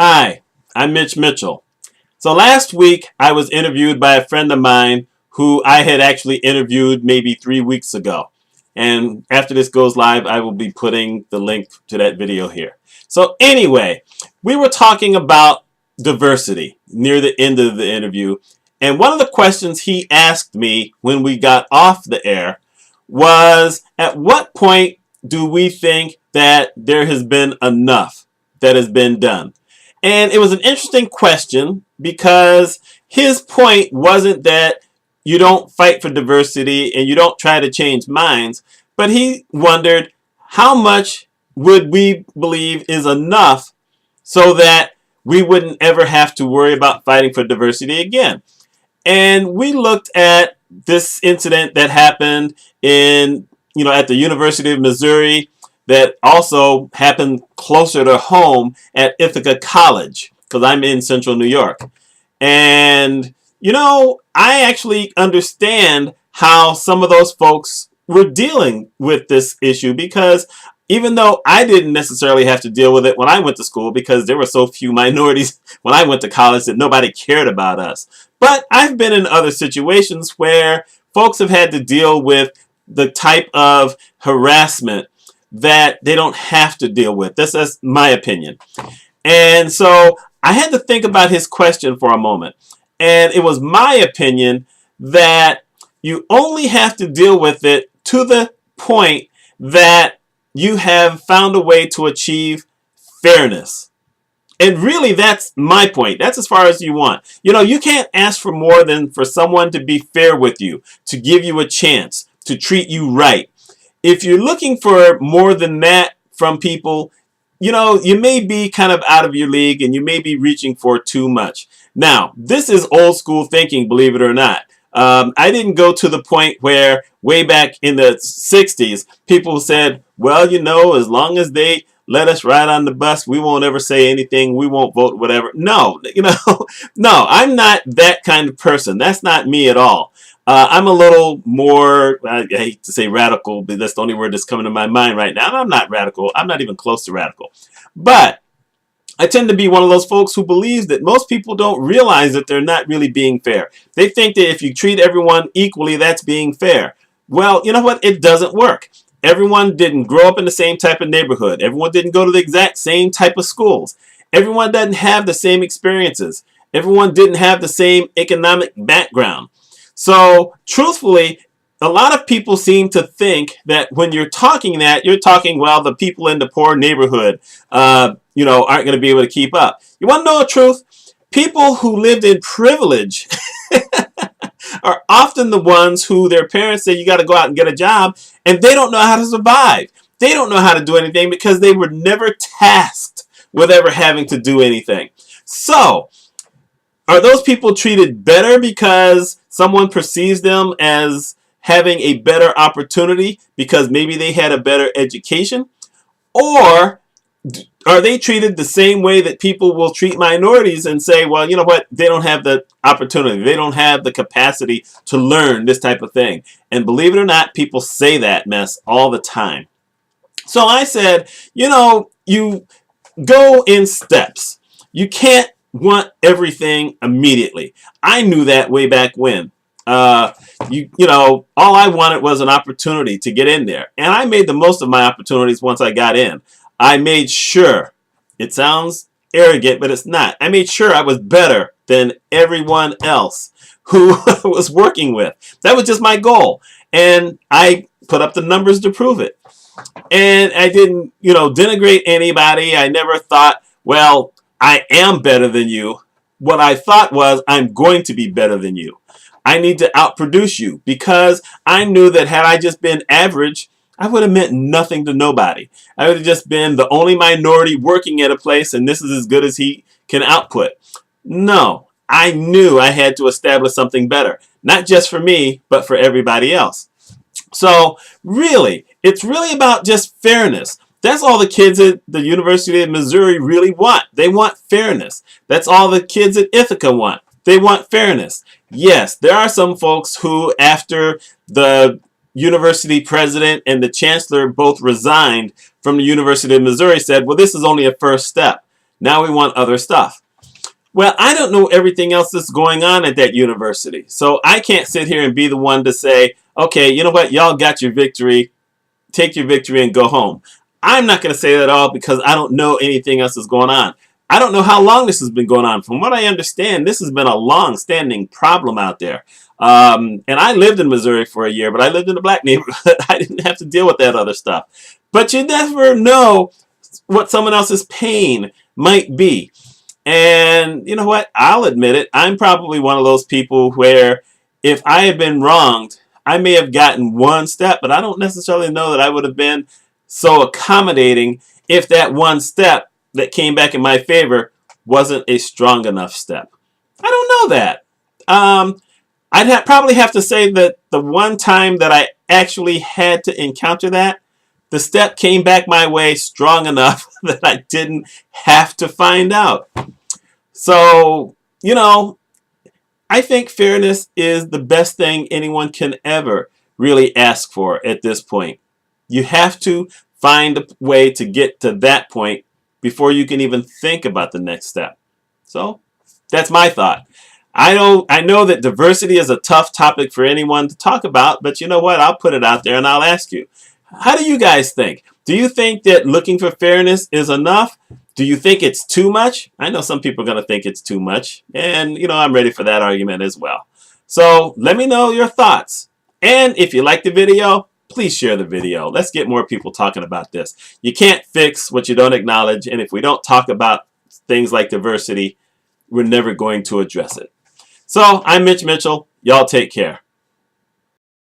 Hi, I'm Mitch Mitchell. So last week I was interviewed by a friend of mine who I had actually interviewed maybe 3 weeks ago. And after this goes live, I will be putting the link to that video here. So anyway, we were talking about diversity near the end of the interview. And one of the questions he asked me when we got off the air was, at what point do we think that there has been enough that has been done? And it was an interesting question because his point wasn't that you don't fight for diversity and you don't try to change minds, but he wondered how much would we believe is enough so that we wouldn't ever have to worry about fighting for diversity again. And we looked at this incident that happened at the University of Missouri, that also happened closer to home at Ithaca College, because I'm in central New York. And, I actually understand how some of those folks were dealing with this issue, because even though I didn't necessarily have to deal with it when I went to school, because there were so few minorities when I went to college that nobody cared about us. But I've been in other situations where folks have had to deal with the type of harassment that they don't have to deal with. That's my opinion. And so I had to think about his question for a moment. And it was my opinion that you only have to deal with it to the point that you have found a way to achieve fairness. And really, that's my point. That's as far as you want. You can't ask for more than for someone to be fair with you, to give you a chance, to treat you right. If you're looking for more than that from people, you may be kind of out of your league and you may be reaching for too much. Now, this is old school thinking, believe it or not. I didn't go to the point where way back in the 60s, people said, well, as long as they let us ride on the bus, we won't ever say anything. We won't vote, whatever. No, no, I'm not that kind of person. That's not me at all. I'm a little more, I hate to say radical, but that's the only word that's coming to my mind right now. And I'm not radical. I'm not even close to radical. But I tend to be one of those folks who believes that most people don't realize that they're not really being fair. They think that if you treat everyone equally, that's being fair. Well, you know what? It doesn't work. Everyone didn't grow up in the same type of neighborhood. Everyone didn't go to the exact same type of schools. Everyone doesn't have the same experiences. Everyone didn't have the same economic background. So, truthfully, a lot of people seem to think that when you're talking that, you're talking, well, the people in the poor neighborhood, aren't going to be able to keep up. You want to know the truth? People who lived in privilege are often the ones who their parents say you got to go out and get a job, and they don't know how to survive. They don't know how to do anything because they were never tasked with ever having to do anything. So, are those people treated better because someone perceives them as having a better opportunity because maybe they had a better education? Or are they treated the same way that people will treat minorities and say, well, you know what, they don't have the opportunity, they don't have the capacity to learn this type of thing? And believe it or not, people say that mess all the time. So I said, you go in steps. You can't want everything immediately. I knew that way back when. All I wanted was an opportunity to get in there. And I made the most of my opportunities once I got in. I made sure, it sounds arrogant, but it's not. I made sure I was better than everyone else who I was working with. That was just my goal. And I put up the numbers to prove it. And I didn't, denigrate anybody. I never thought, well, I am better than you. What I thought was, I'm going to be better than you. I need to outproduce you, because I knew that had I just been average, I would have meant nothing to nobody. I would have just been the only minority working at a place, and this is as good as he can output. No, I knew I had to establish something better, not just for me, but for everybody else. So really, it's really about just fairness. That's all the kids at the University of Missouri really want. They want fairness. That's all the kids at Ithaca want. They want fairness. Yes, there are some folks who, after the university president and the chancellor both resigned from the University of Missouri, said, well, this is only a first step. Now we want other stuff. Well, I don't know everything else that's going on at that university. So I can't sit here and be the one to say, okay, you know what, y'all got your victory. Take your victory and go home. I'm not going to say that at all because I don't know anything else that's going on. I don't know how long this has been going on. From what I understand, this has been a long-standing problem out there. And I lived in Missouri for a year, but I lived in a black neighborhood. I didn't have to deal with that other stuff. But you never know what someone else's pain might be. And you know what? I'll admit it. I'm probably one of those people where if I had been wronged, I may have gotten one step, but I don't necessarily know that I would have been so accommodating if that one step that came back in my favor wasn't a strong enough step. I don't know that. I'd probably have to say that the one time that I actually had to encounter that, the step came back my way strong enough that I didn't have to find out. So, you know, I think fairness is the best thing anyone can ever really ask for at this point. You have to find a way to get to that point before you can even think about the next step. So, that's my thought. I know that diversity is a tough topic for anyone to talk about, but you know what? I'll put it out there and I'll ask you. How do you guys think? Do you think that looking for fairness is enough? Do you think it's too much? I know some people are going to think it's too much. And, you know, I'm ready for that argument as well. So let me know your thoughts. And if you like the video, please share the video. Let's get more people talking about this. You can't fix what you don't acknowledge. And if we don't talk about things like diversity, we're never going to address it. So I'm Mitch Mitchell. Y'all take care.